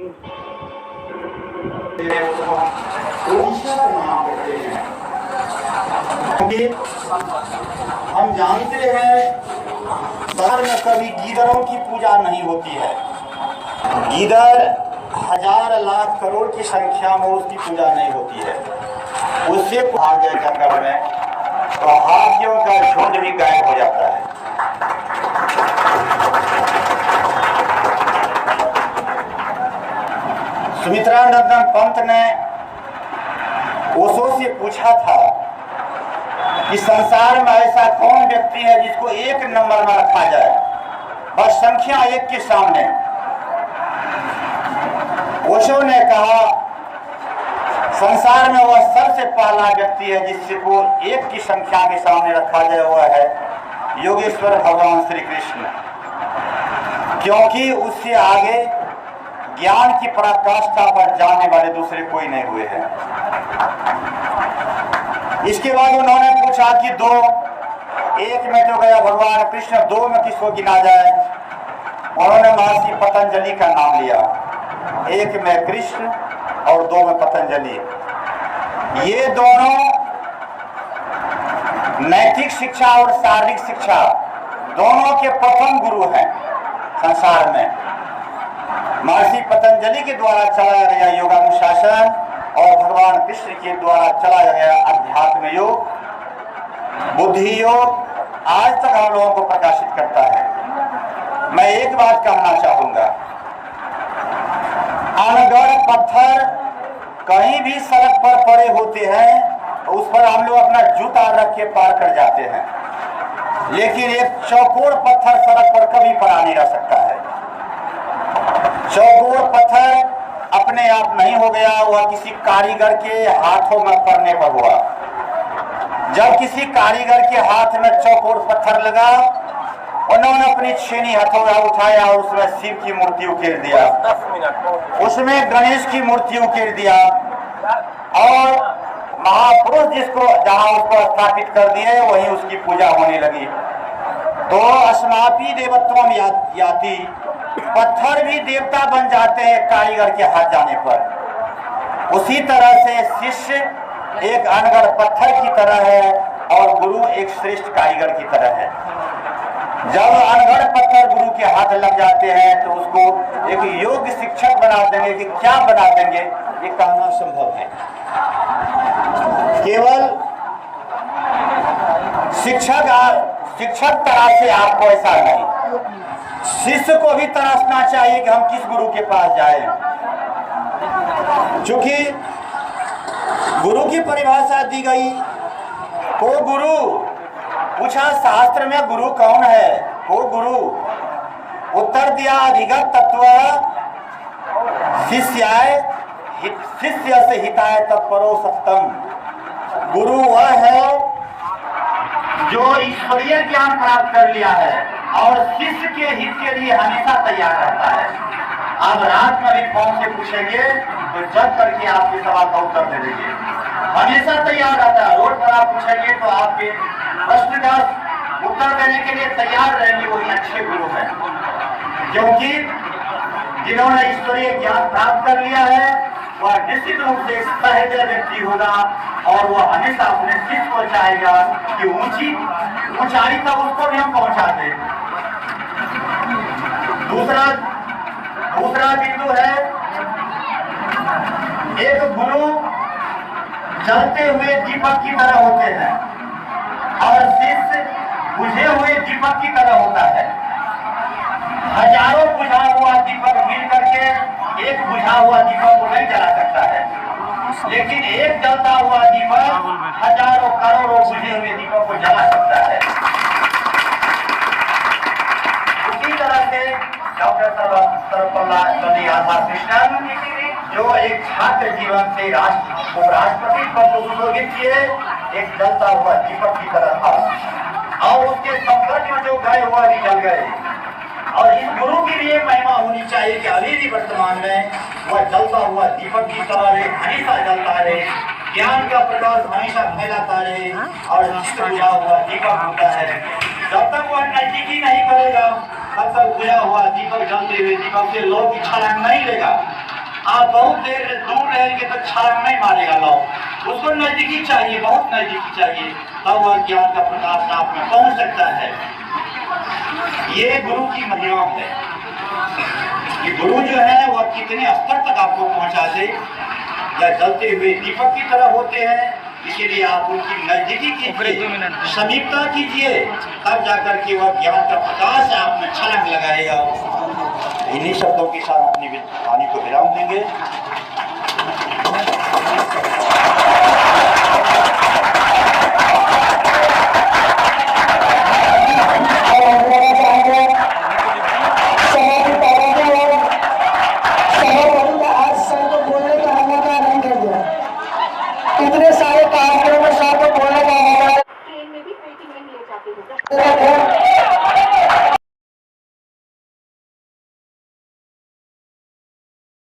हम जानते हैं शहर में कभी गीदड़ों की पूजा नहीं होती है। गीदड़ हजार लाख करोड़ की संख्या में उसकी पूजा नहीं होती है। उससे आ गए जंगल में तो हाथियों का झुंड भी गायब हो जाता है। सुमित्रानंदन पंत ने ओशो से पूछा था कि संसार में ऐसा कौन व्यक्ति है जिसको एक नंबर में रखा जाए, बस संख्या एक के सामने। ओशो ने कहा संसार में वह सबसे पहला व्यक्ति है जिसको एक की संख्या के सामने रखा जाए, वह है योगेश्वर भगवान श्री कृष्ण, क्योंकि उससे आगे ज्ञान की पराकाष्ठा पर जाने वाले दूसरे कोई नहीं हुए हैं। इसके बाद उन्होंने पूछा कि दो, एक में तो गया भगवान कृष्ण, दो में किसको गिना जाए? उन्होंने महर्षि पतंजलि का नाम लिया। एक में कृष्ण और दो में पतंजलि। ये दोनों नैतिक शिक्षा और शारीरिक शिक्षा दोनों के प्रथम गुरु हैं संसार में। महर्षि पतंजलि के द्वारा चलाया गया योगानुशासन और भगवान कृष्ण के द्वारा चलाया गया अध्यात्म योग, बुद्धि योग आज तक हम लोगों को प्रकाशित करता है। मैं एक बात कहना चाहूंगा, अनगढ़ पत्थर कहीं भी सड़क पर पड़े होते हैं तो उस पर हम लोग अपना जूता रख के पार कर जाते हैं, लेकिन एक चौकोर पत्थर सड़क पर कभी पड़ा नहीं रह सकता है। चौकोर पत्थर अपने आप नहीं हो गया, वह किसी कारीगर के हाथों में पड़ने पर हुआ। जब किसी कारीगर के हाथ में चौकोर पत्थर लगा, उन्होंने अपनी छेनी हथौड़ा उठाया और उसमें शिव की मूर्ति उकेर दिया, उसमें गणेश की मूर्ति उकेर दिया और महापुरुष जिसको जहां उसको स्थापित कर दिए वहीं उसकी पूजा होने लगी। तो अस्मापि देवत्वम याति, पत्थर भी देवता बन जाते हैं कारीगर के हाथ जाने पर। उसी तरह से शिष्य एक अनगढ़ पत्थर की तरह है और गुरु एक श्रेष्ठ कारीगर की तरह है। जब अनगढ़ पत्थर गुरु के हाथ लग जाते हैं तो उसको एक योग्य शिक्षक बना देंगे कि क्या बना देंगे ये कहना संभव है। केवल शिक्षक तराशे आपको, ऐसा नहीं, शिष्य को भी तराशना चाहिए कि हम किस गुरु के पास जाएं। चूंकि गुरु की परिभाषा दी गई, को गुरु पूछा शास्त्र में गुरु कौन है? को गुरु उत्तर दिया अधिगत तत्व शिष्याय, शिष्य से हिताय तत्परो सत्तम। गुरु वह है जो ईश्वरीय ज्ञान प्राप्त कर लिया है और शिष्य के हित के लिए हमेशा तैयार रहता है। आप रात में भी फोन से पूछेंगे तो जब करके आपके सवाल का उत्तर दे देंगे, हमेशा तैयार रहता है। रोड पर आप पूछेंगे तो आपके प्रश्न का उत्तर देने के लिए तैयार रहेंगे, वही अच्छे गुरु हैं। क्योंकि जिन्होंने ईश्वरीय ज्ञान प्राप्त कर लिया है वह निश्चित रूप से सहृदय व्यक्ति होगा और वह हमेशा अपने शिष्य को चाहेगा कि ऊंचाई तक उसको भी हम पहुंचा दें। दूसरा बिंदु है, एक गुरु जलते हुए दीपक की तरह होते हैं और शिष्य बुझे हुए दीपक की तरह होता है। हजारों बुझा हुआ दीपक मिल करके एक बुझा हुआ दीपक को नहीं जला सकता है, लेकिन एक जलता हुआ दीपक हजारों करोड़ों बुझे हुए दीपक को जला सकता है। उसी तरह से डॉक्टर सर्वपल्ली राधाकृष्णन जो एक छात्र जीवन से राष्ट्रपति पद को सुशोभित किए, एक जलता हुआ दीपक की तरह था और उसके संपर्क में जो गए हुआ भी जल गए। और इस गुरु की भी एक महिमा होनी चाहिए कि अभी भी वर्तमान में वह जलता हुआ दीपक की तरह रहे, हमेशा जलता रहे, ज्ञान का प्रकाश हमेशा फैलाता रहे और चित्त बुझा हुआ दीपक होता है। जब तक वह नजदीकी नहीं करेगा तब तक बुझा हुआ दीपक जलते हुए दीपक से लोग की छलक नहीं लेगा। आप बहुत देर दूर रहेंगे तो छलांग नहीं मारेगा लोग, उसको नजदीकी चाहिए, बहुत नजदीकी चाहिए, तब वह ज्ञान का प्रकाश आप में पहुंच सकता है। ये गुरु की महिमा है कि गुरु जो है वह कितने स्तर तक आपको पहुंचा दे, या जलते हुए दीपक की तरह होते हैं, इसीलिए आप उनकी नजदीकी कीजिए, समीपता कीजिए, तब जाकर के वह ज्ञान का प्रकाश आप में छलक लगाएगा। इन्हीं शब्दों के साथ अपनी वाणी को विराम देंगे। इतने सारे कार्यक्रम में सबको बोलने का ट्रेन में भी मीटिंग नहीं ले जाते